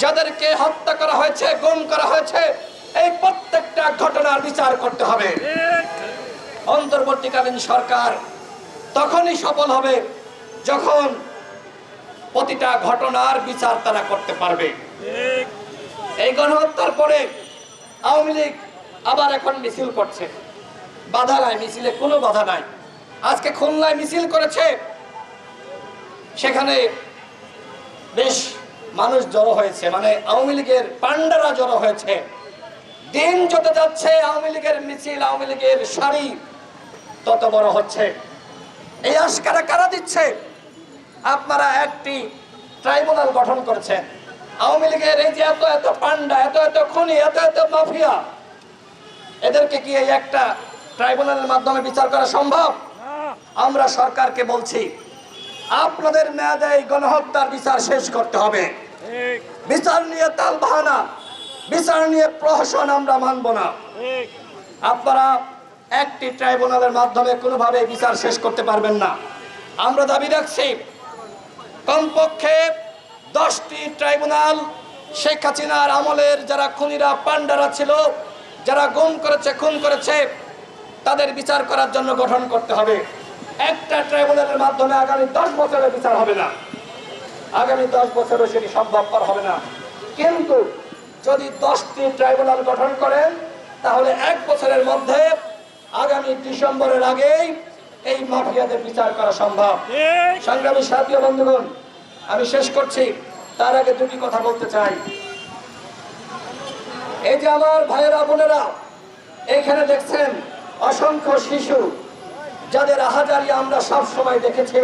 যাদেরকে হত্যা করা হয়েছে, গুম করা হয়েছে, এই প্রত্যেকটা ঘটনার বিচার করতে হবে। অন্তর্বর্তীকালীন সরকার তখনই সফল হবে যখন প্রতিটা ঘটনার বিচার তারা করতে পারবে। এই গণহত্যার পরে আওয়ামী লীগ আবার এখন মিছিল করছে। বাধা নাই, মিছিলে কোনো বাধা নাই। আজকে খুলনায় মিছিল করেছে, সেখানে বেশ মানুষ জড়ো হয়েছে, মানে আওয়ামী লীগের পান্ডারা জড়ো হয়েছে। দিন যত যাচ্ছে আওয়ামী লীগের মিছিল, আওয়ামী লীগের সারি তত বড় হচ্ছে। এই আশকারা কারা দিচ্ছে? আপনারা একটি ট্রাইব্যুনাল গঠন করেছেন। আওয়ামী লীগের এই যে এত এত পান্ডা, এত এত খুনি, এত এত মাফিয়া, এদেরকে কি এই একটা ট্রাইব্যুনালের মাধ্যমে বিচার করা সম্ভব? আমরা সরকারকে বলছি, আপনাদের মেয়াদে এই গণহত্যার বিচার শেষ করতে হবে। বিচার নিয়ে তালবাহানা, বিচার নিয়ে প্রহসন আমরা মানব না। আপনারা একটি ট্রাইব্যুনালের মাধ্যমে কোনোভাবে বিচার শেষ করতে পারবেন না। আমরা দাবি রাখছি কমপক্ষে 10টি ট্রাইব্যুনাল শেখ হাসিনার আমলের যারা খুনিরা, পান্ডারা ছিল, যারা গুম করেছে, খুন করেছে, তাদের বিচার করার জন্য গঠন করতে হবে। একটা ট্রাইব্যুনালের মাধ্যমে আগামী 10 বছরের বিচার হবে না, আগামী 10 বছরও সেটি সম্ভবপর হবে না। কিন্তু যদি 10টি ট্রাইব্যুনাল গঠন করেন তাহলে 1 বছরের মধ্যে আগামী ডিসেম্বরের আগেই এই মাফিয়াদের বিচার করা সম্ভব। সংগ্রামী সাথী ও বন্ধুগণ, আমি শেষ করছি, তার আগে দুটি কথা বলতে চাই। এই যে আমার ভাইয়েরা বোনেরা এখানে দেখছেন অসংখ্য শিশু, যাদের আহাজারি আমরা সব সময় দেখেছি,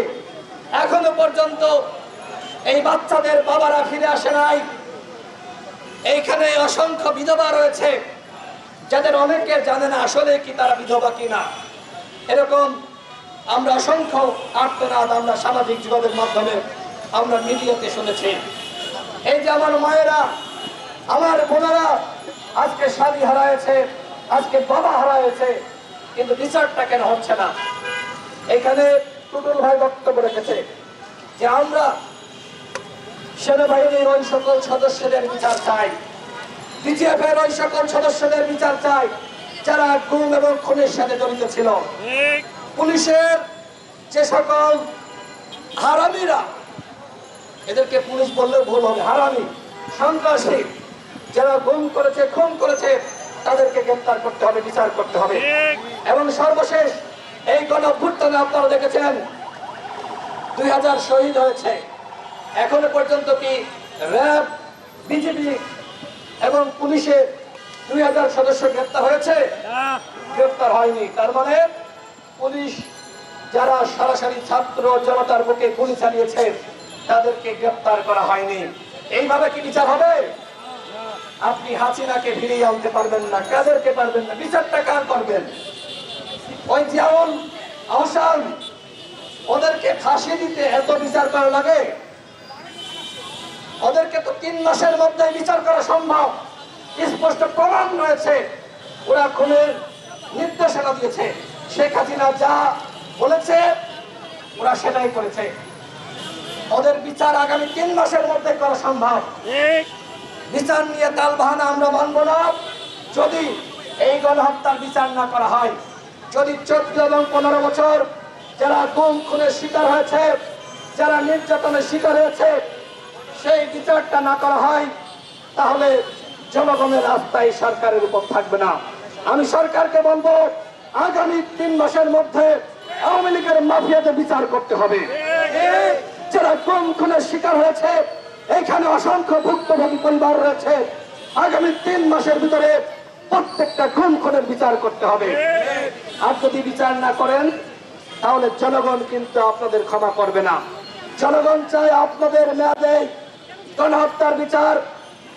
এখনো পর্যন্ত এই বাচ্চাদের বাবারা ফিরে আসে নাই। এইখানে অসংখ্য বিধবা রয়েছে, যাদের অনেকে জানে না আসলে কি তারা বিধবা কিনা। এরকম আমরা অসংখ্য আর্তনাদ আমরা সামাজিক যোগাযোগের মাধ্যমে, আমরা মিডিয়াতে শুনেছি। এই যে আমার মায়েরা, আমার বোনেরা আজকে স্বামী হারায়েছে, আজকে বাবা হারায়েছে, কিন্তু বিচারটা কেন হচ্ছে না? এখানে টুটুল ভাই বক্তব্য রেখেছে যে আমরা সেনাবাহিনীর ওই সকল সদস্যদের বিচার চাই, বিজিএফ এর ওই সকল সদস্যদের বিচার চাই যারা গুম এবং খুনের সাথে জড়িত ছিল। পুলিশের যে সকল হারামিরা, এদেরকে পুলিশ বললেও ভুল হবে, হারামি, সন্ত্রাসী, যারা গুম করেছে, খুন করেছে, তাদেরকে গ্রেফতার করতে হবে, বিচার করতে হবে। এবং সর্বশেষ এই গণঅভ্যুত্থানে আপনারা দেখেছেন 2000 শহীদ হয়েছে। এখনো পর্যন্ত কি র্যাব, বিজেপি এবং পুলিশের 2000 সদস্য গ্রেফতার হয়েছে? গ্রেফতার হয়নি। তার মানে পুলিশ যারা সরাসরি ছাত্র জনতার বুকে গুলি চালিয়েছে তাদেরকে গ্রেফতার করা হয়নি। এইভাবে কি বিচার হবে? আপনি হাসিনাকে ফিরিয়ে আনতে পারবেন না, কাদেরকে পারবেন না, বিচারটা কার করবেন? ওই জিয়াউল আহসান, ওদেরকে ফাঁসি দিতে এত বিচার করা লাগে? ওদেরকে তো 3 মাসের মধ্যে বিচার করা সম্ভব। স্পষ্ট প্রমাণ রয়েছে, ওরা খুনের নির্দেশনা দিয়েছে। শেখ হাসিনা যা বলেছে ওরা সেটাই করেছে। ওদের বিচার আগামী 3 মাসের মধ্যে করা সম্ভব। বিচার নিয়ে তালবাহানা আমরা মানব না। যদি এই গণহত্যার বিচার না করা হয়, যদি 14 এবং 15 বছর যারা গুম খুনের শিকার হয়েছে, যারা নির্যাতনের শিকার হয়েছে, সেই বিচারটা না করা হয়, তাহলে জনগণের রাস্তায় সরকারের উপর থাকবে না। আমি সরকারকে বলবো আগামী 3 মাসের মধ্যে আওয়ামী লীগের মাফিয়াদের বিচার করতে হবে। যারা গুম খুনের শিকার হয়েছে, এখানে অসংখ্য ভুক্তভোগী পরিবার রয়েছে, আগামী 3 মাসের ভিতরে প্রত্যেকটা গুম খুনের বিচার করতে হবে। আর যদি বিচার না করেন তাহলে জনগণ কিন্তু আপনাদের ক্ষমা করবে না। জনগণ চায় আপনাদের মেয়াদে গণহত্যার বিচার,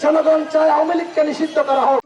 জনগণ চায় আওয়ামী লীগকে নিষিদ্ধ করা হোক।